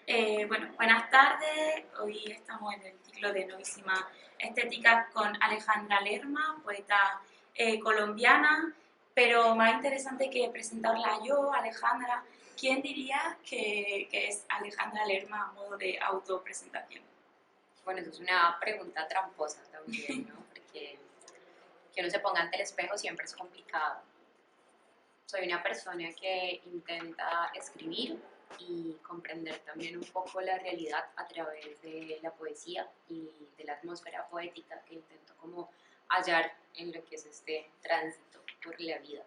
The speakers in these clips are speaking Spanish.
Bueno, buenas tardes. Hoy estamos en el ciclo de Novísima Estética con Alejandra Lerma, poeta colombiana, pero más interesante que presentarla yo, Alejandra, ¿quién diría que es Alejandra Lerma a modo de autopresentación? Bueno, eso es una pregunta tramposa también, ¿no? Porque que uno se ponga ante el espejo siempre es complicado. Soy una persona que intenta escribir y comprender también un poco la realidad a través de la poesía y de la atmósfera poética que intento como hallar en lo que es este tránsito por la vida.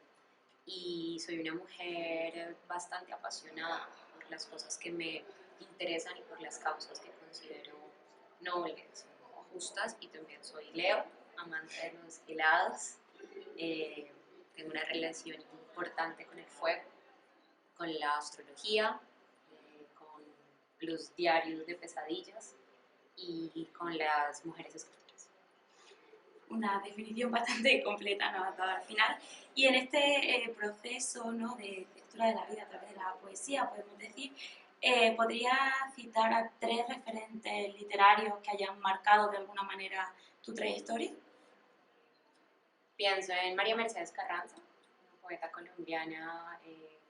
Y soy una mujer bastante apasionada por las cosas que me interesan y por las causas que considero nobles o justas. Y también soy Leo, amante de los helados. Eh, Tengo una relación importante con el fuego, con la astrología, con los diarios de pesadillas y con las mujeres escritoras. Una definición bastante completa nos has dado al final. Y en este proceso, ¿no?, de lectura de la vida a través de la poesía, podemos decir, ¿podría citar a tres referentes literarios que hayan marcado de alguna manera tu trayectoria? Pienso en María Mercedes Carranza, una poeta colombiana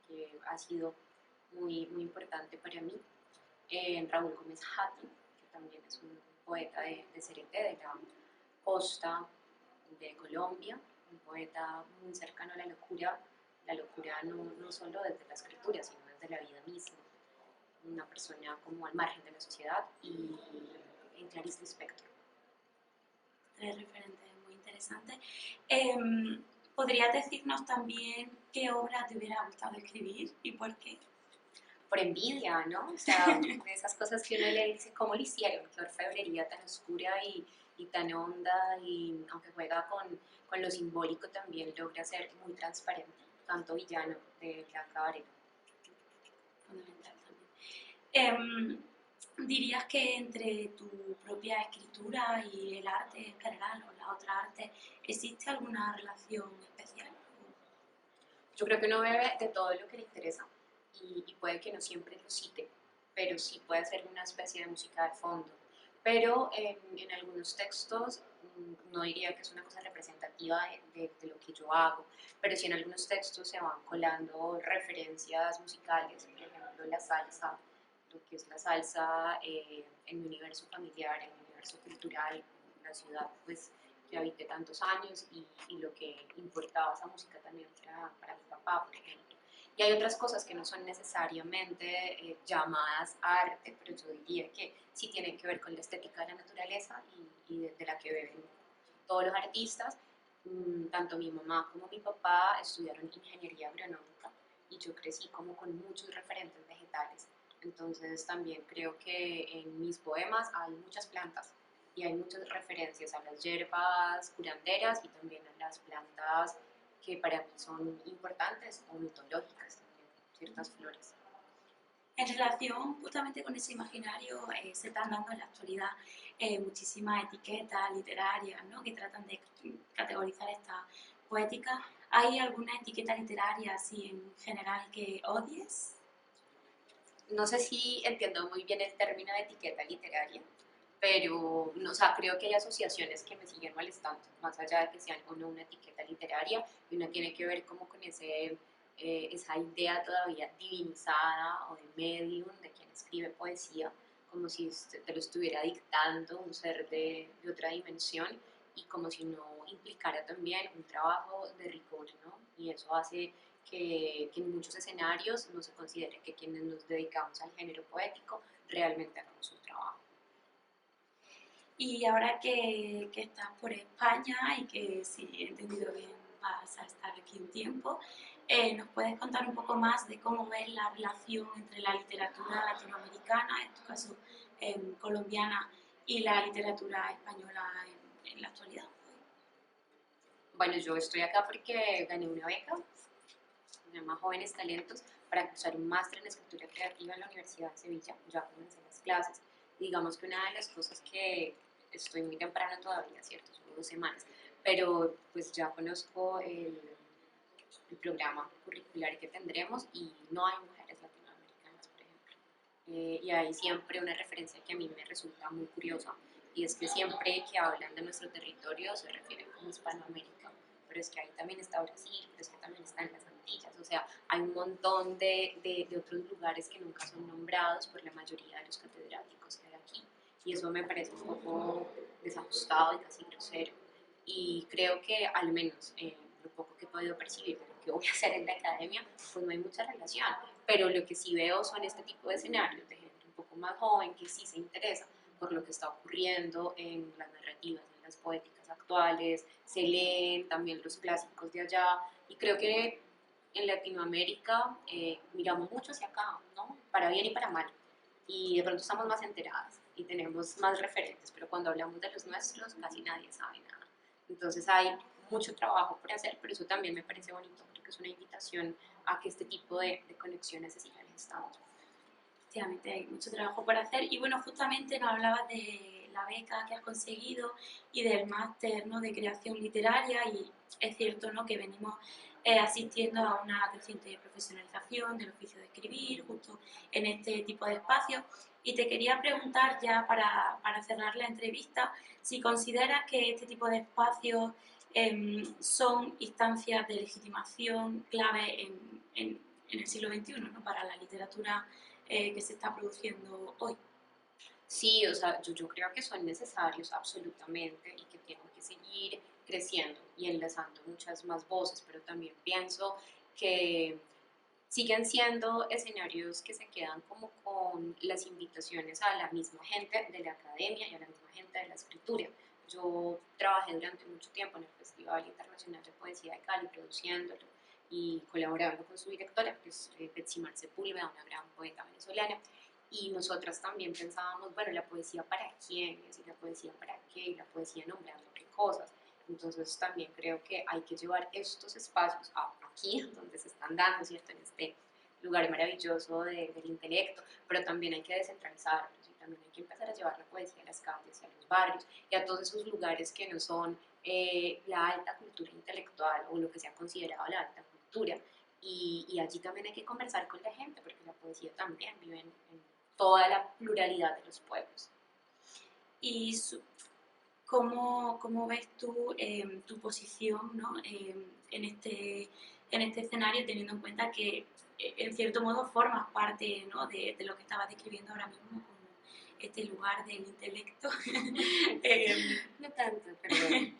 que ha sido muy importante para mí. En Raúl Gómez Hati, que también es un poeta de Cereté, de la costa de Colombia, un poeta muy cercano a la locura no solo desde la escritura, sino desde la vida misma, una persona como al margen de la sociedad, y en Clarice Lispector. Tres referentes muy interesantes. ¿Podrías decirnos también qué obra te hubiera gustado escribir y por qué? Por envidia, ¿no? O sea, de esas cosas que uno le dice, ¿cómo lo hicieron? Qué orfebrería tan oscura y tan honda, y aunque juega con lo simbólico, también logra ser muy transparente, tanto villano de Blanca Varela. Fundamental también. ¿Dirías que entre tu propia escritura y el arte en general o la otra arte existe alguna relación especial? Yo creo que uno bebe de todo lo que le interesa y puede que no siempre lo cite, pero sí puede ser una especie de música de fondo. Pero en algunos textos no diría que es una cosa representativa de lo que yo hago, pero sí en algunos textos se van colando referencias musicales, por ejemplo la salsa, lo que es la salsa en mi universo familiar, en mi universo cultural, en la ciudad, pues que habité tantos años y lo que importaba esa música también para mi papá, por ejemplo. Y hay otras cosas que no son necesariamente llamadas arte, pero yo diría que sí tienen que ver con la estética de la naturaleza y de la que beben todos los artistas. Tanto mi mamá como mi papá estudiaron ingeniería agronómica y yo crecí como con muchos referentes vegetales. Entonces también creo que en mis poemas hay muchas plantas y hay muchas referencias a las hierbas curanderas y también a las plantas que para mí son importantes o mitológicas también, ciertas flores. En relación justamente con ese imaginario, se están dando en la actualidad muchísimas etiquetas literarias, ¿no?, que tratan de categorizar esta poética. ¿Hay alguna etiqueta literaria así en general que odies? No sé si entiendo muy bien el término de etiqueta literaria, pero no, o sea, creo que hay asociaciones que me siguen molestando, más allá de que sean o no una etiqueta literaria, y una tiene que ver como con esa idea todavía divinizada o de medium, de quien escribe poesía, como si te lo estuviera dictando un ser de otra dimensión y como si no implicara también un trabajo de rigor, ¿no? Y eso hace que en muchos escenarios no se considere que quienes nos dedicamos al género poético realmente hagamos un trabajo. Y ahora que estás por España y que, si he entendido bien, vas a estar aquí un tiempo, ¿nos puedes contar un poco más de cómo ves la relación entre la literatura latinoamericana, en tu caso colombiana, y la literatura española en la actualidad? Bueno, yo estoy acá porque gané una beca, se llama Jóvenes Talentos, para cursar un máster en escritura creativa en la Universidad de Sevilla. Ya comencé las clases. Digamos que una de las cosas que estoy muy temprano todavía, ¿cierto? Solo 2 semanas, pero pues ya conozco el programa curricular que tendremos y no hay mujeres latinoamericanas, por ejemplo. y hay siempre una referencia que a mí me resulta muy curiosa, y es que siempre que hablan de nuestro territorio se refieren como Hispanoamérica, pero es que ahí también está Brasil, pero es que también están las Antillas, o sea, hay un montón de otros lugares que nunca son nombrados por la mayoría de los catedráticos que hay aquí, y eso me parece un poco desajustado y casi grosero, y creo que al menos lo poco que he podido percibir de lo que voy a hacer en la academia, pues no hay mucha relación, pero lo que sí veo son este tipo de escenarios de gente un poco más joven que sí se interesa por lo que está ocurriendo en las narrativas, en las poéticas actuales, se leen también los clásicos de allá, y creo que en Latinoamérica miramos mucho hacia acá, ¿no? Para bien y para mal, y de pronto estamos más enteradas y tenemos más referentes, pero cuando hablamos de los nuestros casi nadie sabe nada. Entonces hay mucho trabajo por hacer, pero eso también me parece bonito, porque es una invitación a que este tipo de conexiones se sigan estando. Efectivamente, hay mucho trabajo por hacer y bueno, justamente nos hablabas de la beca que has conseguido y del máster, ¿no?, de creación literaria y es cierto, ¿no?, que venimos asistiendo a una creciente profesionalización del oficio de escribir justo en este tipo de espacios y te quería preguntar ya para cerrar la entrevista si consideras que este tipo de espacios son instancias de legitimación clave en el siglo XXI, ¿no?, para la literatura que se está produciendo hoy. Sí, o sea, yo creo que son necesarios absolutamente y que tienen que seguir creciendo y enlazando muchas más voces, pero también pienso que siguen siendo escenarios que se quedan como con las invitaciones a la misma gente de la academia y a la misma gente de la escritura. Yo trabajé durante mucho tiempo en el Festival Internacional de Poesía de Cali, produciéndolo y colaborando con su directora, que es Betsimar Sepúlveda, una gran poeta venezolana. Y nosotras también pensábamos, bueno, la poesía para quiénes, y la poesía para qué, y la poesía nombrando qué cosas. Entonces también creo que hay que llevar estos espacios aquí, donde se están dando, ¿cierto? En este lugar maravilloso del intelecto, pero también hay que descentralizarlos y también hay que empezar a llevar la poesía a las calles, a los barrios y a todos esos lugares que no son la alta cultura intelectual o lo que se ha considerado la alta cultura. Y allí también hay que conversar con la gente, porque la poesía también vive en toda la pluralidad de los pueblos. Y ¿cómo ves tú tu posición, ¿no?, en este escenario, teniendo en cuenta que en cierto modo formas parte, ¿no?, de lo que estabas describiendo ahora mismo como este lugar del intelecto? No tanto, perdón.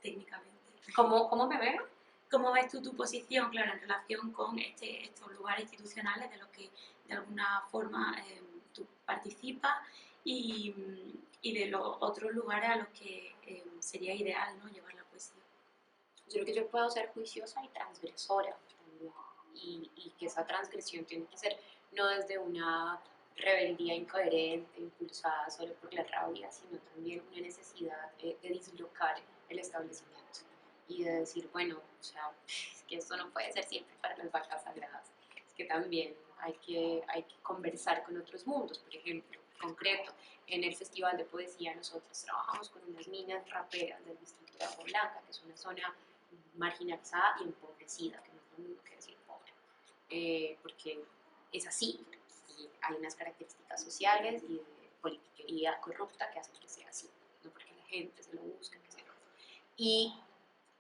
Técnicamente. ¿Cómo me veo? ¿Cómo ves tú tu posición, claro, en relación con estos lugares institucionales de los que de alguna forma tú participas y, y de los otros lugares a los que sería ideal, ¿no?, llevar la poesía? Yo creo que yo puedo ser juiciosa y transgresora también, y que esa transgresión tiene que ser no desde una rebeldía incoherente, impulsada solo por la rabia, sino también una necesidad de dislocar el establecimiento y de decir, bueno, o sea, es que esto no puede ser siempre para las vacas sagradas, es que también hay que conversar con otros mundos. Por ejemplo, concreto, en el Festival de Poesía nosotros trabajamos con unas niñas raperas del distrito de Agua Blanca, que es una zona marginalizada y empobrecida, que no es lo mismo que decir pobre, porque es así, y hay unas características sociales y de politiquería corrupta que hacen que sea así, no porque la gente se lo busque, que sea. Y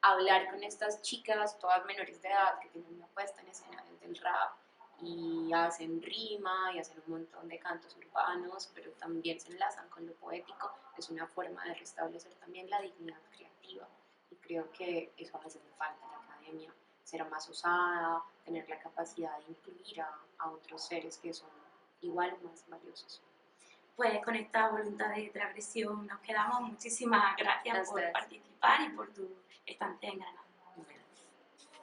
hablar con estas chicas, todas menores de edad, que tienen una puesta en escena desde el rap, y hacen rima y hacen un montón de cantos urbanos, pero también se enlazan con lo poético, es una forma de restablecer también la dignidad creativa. Y creo que eso a veces me falta en la academia, ser más osada, tener la capacidad de incluir a otros seres que son igual o más valiosos. Pues con esta voluntad de transgresión nos quedamos. Muchísimas gracias por Ustedes. participar y por tu estancia en Granada.